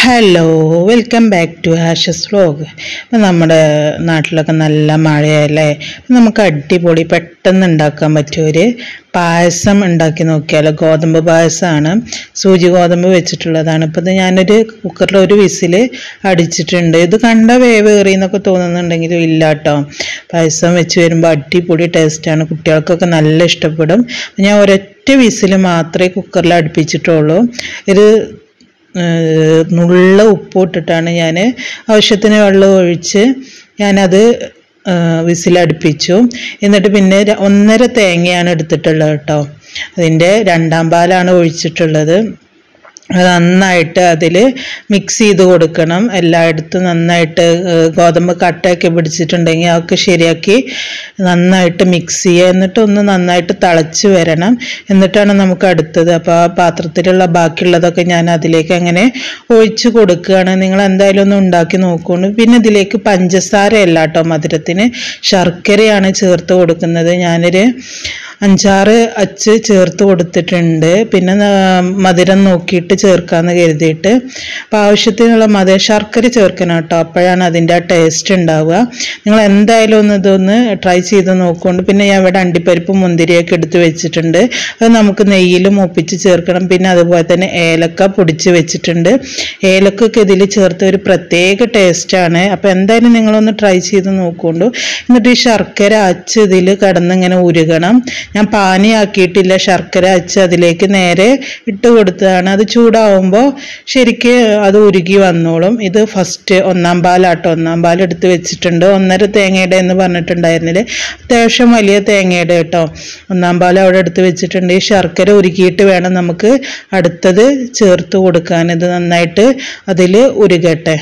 Hello, welcome back to Ashes vlog. ഇപ്പം നമ്മുടെ നാട്ടിലൊക്കെ നല്ല മഴയല്ലേ. നമുക്ക് അടിപൊളി പെട്ടെന്ന് ഉണ്ടാക്കാൻ പറ്റിയൊരു പായസം ഉണ്ടാക്കി നോക്കിയാലോ. ഗോതമ്പ് പായസമാണ്, സൂചി ഗോതമ്പ് വെച്ചിട്ടുള്ളതാണ്. ഇപ്പം ഇത് ഞാനൊരു കുക്കറിൽ ഒരു വിസിൽ അടിച്ചിട്ടുണ്ട്. ഇത് കണ്ട വേവ് ഏറി എന്നൊക്കെ തോന്നുന്നുണ്ടെങ്കിലും ഇല്ല കേട്ടോ. പായസം വെച്ച് വരുമ്പോൾ അടിപൊളി ടേസ്റ്റാണ്, കുട്ടികൾക്കൊക്കെ നല്ല ഇഷ്ടപ്പെടും. ഞാൻ ഒരൊറ്റ വിസിൽ മാത്രമേ കുക്കറിൽ അടുപ്പിച്ചിട്ടുള്ളൂ. ഒരു നുള്ള ഉപ്പ് ഇട്ടിട്ടാണ് ഞാൻ ആവശ്യത്തിന് വെള്ളം ഒഴിച്ച് ഞാനത് വിസിലടുപ്പിച്ചു. എന്നിട്ട് പിന്നെ 1.5 തേങ്ങയാണ് എടുത്തിട്ടുള്ളത് കേട്ടോ. അതിൻ്റെ 2ാം പാലാണ് ഒഴിച്ചിട്ടുള്ളത്. അത് നന്നായിട്ട് അതിൽ മിക്സ് ചെയ്ത് കൊടുക്കണം. എല്ലായിടത്തും നന്നായിട്ട് ഗോതമ്പ് കട്ടയൊക്കെ പിടിച്ചിട്ടുണ്ടെങ്കിൽ അതൊക്കെ ശരിയാക്കി നന്നായിട്ട് മിക്സ് ചെയ്യുക. എന്നിട്ട് ഒന്ന് നന്നായിട്ട് തിളച്ച് വരണം. എന്നിട്ടാണ് നമുക്ക് അടുത്തത്. അപ്പോൾ ആ പാത്രത്തിലുള്ള ബാക്കിയുള്ളതൊക്കെ ഞാൻ അതിലേക്ക് അങ്ങനെ ഒഴിച്ച് കൊടുക്കുകയാണ്. നിങ്ങൾ എന്തായാലും ഒന്ന് ഉണ്ടാക്കി നോക്കുള്ളൂ. പിന്നെ ഇതിലേക്ക് പഞ്ചസാരയല്ല കേട്ടോ, മധുരത്തിന് ശർക്കരയാണ് ചേർത്ത് കൊടുക്കുന്നത്. ഞാനൊരു 5-6 അച്ച് ചേർത്ത് കൊടുത്തിട്ടുണ്ട്. പിന്നെ മധുരം നോക്കിയിട്ട് ചേർക്കാമെന്ന് കരുതിയിട്ട്. അപ്പോൾ ആവശ്യത്തിനുള്ള ശർക്കര ചേർക്കണം കേട്ടോ, അപ്പോഴാണ് അതിൻ്റെ ആ ടേസ്റ്റ് ഉണ്ടാവുക. നിങ്ങൾ എന്തായാലും ഇതൊന്ന് ട്രൈ ചെയ്ത് നോക്കുകൊണ്ട്. പിന്നെ ഞാൻ ഇവിടെ അണ്ടിപ്പരിപ്പ് മുന്തിരിയൊക്കെ എടുത്ത് വെച്ചിട്ടുണ്ട്. അത് നമുക്ക് നെയ്യിൽ മൂപ്പിച്ച് ചേർക്കണം. പിന്നെ അതുപോലെ തന്നെ ഏലക്ക പൊടിച്ച് വെച്ചിട്ടുണ്ട്. ഏലക്കൊക്കെ ഇതിൽ ചേർത്ത് ഒരു പ്രത്യേക ടേസ്റ്റാണ്. അപ്പോൾ എന്തായാലും നിങ്ങളൊന്ന് ട്രൈ ചെയ്ത് നോക്കുകൊണ്ടു. എന്നിട്ട് ഈ ശർക്കര അച്ച് ഇതിൽ കിടന്നിങ്ങനെ ഉരുകണം. ഞാൻ പാനിയാക്കിയിട്ടില്ല, ശർക്കര അച്ച് അതിലേക്ക് നേരെ ഇട്ട് കൊടുത്തതാണ്. അത് ചൂടാവുമ്പോൾ ശരിക്ക് അത് ഉരുകി വന്നോളും. ഇത് ഫസ്റ്റ് 1ാം പാലാട്ടോ. 1ാം പാൽ എടുത്ത് വെച്ചിട്ടുണ്ട്. 1.5 തേങ്ങയുടെ എന്ന് പറഞ്ഞിട്ടുണ്ടായിരുന്നില്ലേ, അത്യാവശ്യം വലിയ തേങ്ങയുടെ കേട്ടോ. 1ാം പാൽ അവിടെ എടുത്ത് വെച്ചിട്ടുണ്ട്. ഈ ശർക്കര ഉരുക്കിയിട്ട് വേണം നമുക്ക് അടുത്തത് ചേർത്ത് കൊടുക്കാൻ. ഇത് നന്നായിട്ട് അതിൽ ഉരുകട്ടെ.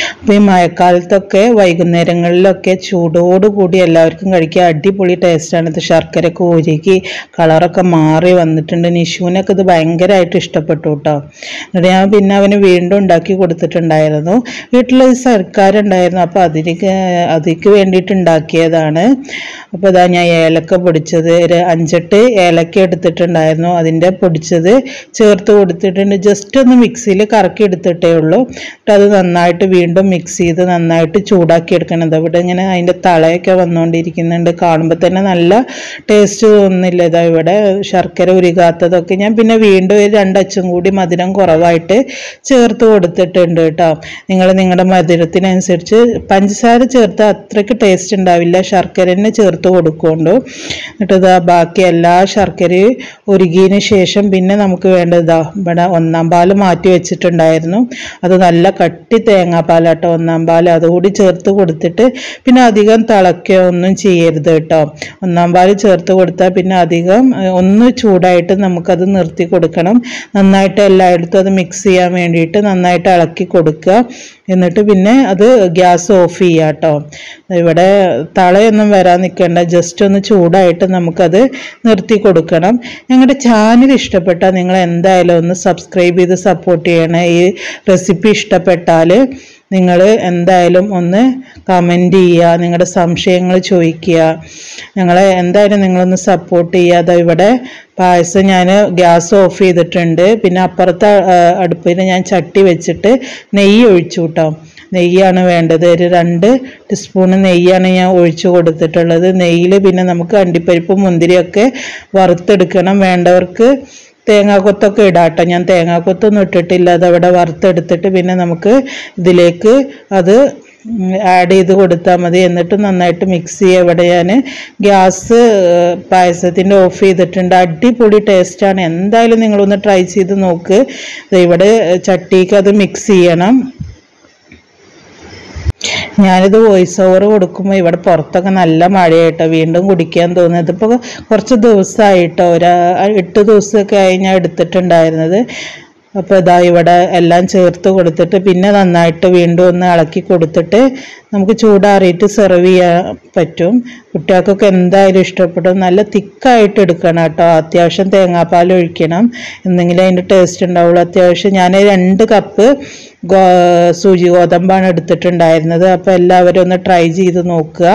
അപ്പോൾ ഈ മഴക്കാലത്തൊക്കെ വൈകുന്നേരങ്ങളിലൊക്കെ ചൂടോടുകൂടി എല്ലാവർക്കും കഴിക്കുക അടിപൊളി ടേസ്റ്റാണ്. ഇത് ശർക്കരയൊക്കെ ഉരുകി കളറൊക്കെ മാറി വന്നിട്ടുണ്ട്. നിഷുവിനൊക്കെ ഇത് ഭയങ്കരമായിട്ട് ഇഷ്ടപ്പെട്ടു കേട്ടോ. എന്നിട്ട് ഞാൻ പിന്നെ അവന് വീണ്ടും ഉണ്ടാക്കി കൊടുത്തിട്ടുണ്ടായിരുന്നു. വീട്ടിൽ സർക്കാരുണ്ടായിരുന്നു, അപ്പോൾ അതിക്ക് വേണ്ടിയിട്ട് ഉണ്ടാക്കിയതാണ്. അപ്പോൾ ഇതാ ഞാൻ ഏലക്ക പൊടിച്ചത് ഒരു 5-8 ഏലക്ക എടുത്തിട്ടുണ്ടായിരുന്നു. അതിൻ്റെ പൊടിച്ചത് ചേർത്ത് കൊടുത്തിട്ടുണ്ട്. ജസ്റ്റ് ഒന്ന് മിക്സിയിൽ കറക്കി എടുത്തിട്ടേ ഉള്ളൂ. എന്നിട്ട് അത് നന്നായിട്ട് വീണ്ടും മിക്സ് ചെയ്ത് നന്നായിട്ട് ചൂടാക്കി എടുക്കണം. ഇവിടെ ഇങ്ങനെ അതിൻ്റെ തളയൊക്കെ വന്നുകൊണ്ടിരിക്കുന്നുണ്ട്. കാണുമ്പോൾ തന്നെ നല്ല ടേസ്റ്റ് തോന്നുന്നില്ല. ഇതാ ഇവിടെ ശർക്കര ഉരുകാത്തതൊക്കെ ഞാൻ പിന്നെ വീണ്ടും ഒരു 2 അച്ചും കൂടി മധുരം കുറവായിട്ട് ചേർത്ത് കൊടുത്തിട്ടുണ്ട് കേട്ടോ. നിങ്ങളുടെ മധുരത്തിനനുസരിച്ച് പഞ്ചസാര ചേർത്ത് അത്രയ്ക്ക് ടേസ്റ്റ് ഉണ്ടാവില്ല, ശർക്കര തന്നെ ചേർത്ത് കൊടുക്കുകൊണ്ടു. എന്നിട്ട് ഇതാ ബാക്കി എല്ലാ ശർക്കരയും ഉരുകിയതിന് ശേഷം പിന്നെ നമുക്ക് വേണ്ടതാ ഇവിടെ 1ാം പാൽ മാറ്റി വെച്ചിട്ടുണ്ടായിരുന്നു. അത് നല്ല കട്ടി തേങ്ങാപ്പാലാട്ടോ 1ാം പാൽ. അതുകൂടി ചേർത്ത് കൊടുത്തിട്ട് പിന്നെ അധികം തിളക്കുകയോ ഒന്നും ചെയ്യരുത് കേട്ടോ. 1ാം പാൽ ചേർത്ത് കൊടുത്താൽ പിന്നെ അധികം ഒന്ന് ചൂടായിട്ട് നമുക്കത് നിർത്തി കൊടുക്കണം. നന്നായിട്ട് എല്ലായിടത്തും അത് മിക്സ് ചെയ്യാൻ വേണ്ടിയിട്ട് നന്നായിട്ട് ഇളക്കി കൊടുക്കുക. എന്നിട്ട് പിന്നെ അത് ഗ്യാസ് ഓഫ് ചെയ്യുക കേട്ടോ. ഇവിടെ തളയൊന്നും വരാൻ നിൽക്കേണ്ട, ജസ്റ്റ് ഒന്ന് ചൂടായിട്ട് നമുക്കത് നിർത്തി കൊടുക്കണം. ഞങ്ങളുടെ ചാനൽ ഇഷ്ടപ്പെട്ടാൽ നിങ്ങൾ എന്തായാലും ഒന്ന് സബ്സ്ക്രൈബ് ചെയ്ത് സപ്പോർട്ട് ചെയ്യണേ. ഈ റെസിപ്പി ഇഷ്ടപ്പെട്ടാൽ നിങ്ങൾ എന്തായാലും ഒന്ന് കമൻറ്റ് ചെയ്യുക, നിങ്ങളുടെ സംശയങ്ങൾ ചോദിക്കുക. ഞങ്ങളെ എന്തായാലും നിങ്ങളൊന്ന് സപ്പോർട്ട് ചെയ്യാതെ. ഇവിടെ പായസം ഞാൻ ഗ്യാസ് ഓഫ് ചെയ്തിട്ടുണ്ട്. പിന്നെ അപ്പുറത്തെ അടുപ്പിൽ ഞാൻ ചട്ടി വെച്ചിട്ട് നെയ്യ് ഒഴിച്ചു കേട്ടോ. നെയ്യാണ് വേണ്ടത്. ഒരു 2 ടീസ്പൂൺ നെയ്യാണ് ഞാൻ ഒഴിച്ചു കൊടുത്തിട്ടുള്ളത്. നെയ്യിൽ പിന്നെ നമുക്ക് അണ്ടിപ്പരിപ്പ് മുന്തിരിയൊക്കെ വറുത്തെടുക്കണം. വേണ്ടവർക്ക് തേങ്ങാക്കൊത്തൊക്കെ ഇടാട്ടോ. ഞാൻ തേങ്ങാക്കൊത്തൊന്നും ഇട്ടിട്ടില്ല. അതവിടെ വറുത്തെടുത്തിട്ട് പിന്നെ നമുക്ക് ഇതിലേക്ക് അത് ആഡ് ചെയ്ത് കൊടുത്താൽ മതി. എന്നിട്ട് നന്നായിട്ട് മിക്സ് ചെയ്യുക. ഇവിടെ ഞാൻ ഗ്യാസ് പായസത്തിൻ്റെ ഓഫ് ചെയ്തിട്ടുണ്ട്. അടിപൊളി ടേസ്റ്റാണ്. എന്തായാലും നിങ്ങളൊന്ന് ട്രൈ ചെയ്ത് നോക്ക്. ഇവിടെ ചട്ടിക്ക് അത് മിക്സ് ചെയ്യണം. ഞാനിത് വോയിസ് ഓവർ കൊടുക്കുമ്പോൾ ഇവിടെ പുറത്തൊക്കെ നല്ല മഴയായിട്ടോ. വീണ്ടും കുടിക്കാൻ തോന്നുന്നത്. ഇതിപ്പോൾ കുറച്ച് ദിവസമായിട്ടോ, ഒരു 8 ദിവസമൊക്കെ ആയി ഞാൻ എടുത്തിട്ടുണ്ടായിരുന്നത്. അപ്പോൾ ഇതാ ഇവിടെ എല്ലാം ചേർത്ത് കൊടുത്തിട്ട് പിന്നെ നന്നായിട്ട് വീണ്ടും ഒന്ന് ഇളക്കി കൊടുത്തിട്ട് നമുക്ക് ചൂടാറിയിട്ട് സെർവ് ചെയ്യാൻ പറ്റും. കുട്ടികൾക്കൊക്കെ എന്തായാലും ഇഷ്ടപ്പെടും. നല്ല തിക്കായിട്ട് എടുക്കണം കേട്ടോ. അത്യാവശ്യം തേങ്ങാപ്പാൽ ഒഴിക്കണം, എന്നെങ്കിലും അതിൻ്റെ ടേസ്റ്റ് ഉണ്ടാവുള്ളൂ. അത്യാവശ്യം ഞാൻ 2 കപ്പ് സൂചി ഗോതമ്പാണ് എടുത്തിട്ടുണ്ടായിരുന്നത്. അപ്പോൾ എല്ലാവരും ഒന്ന് ട്രൈ ചെയ്ത് നോക്കുക.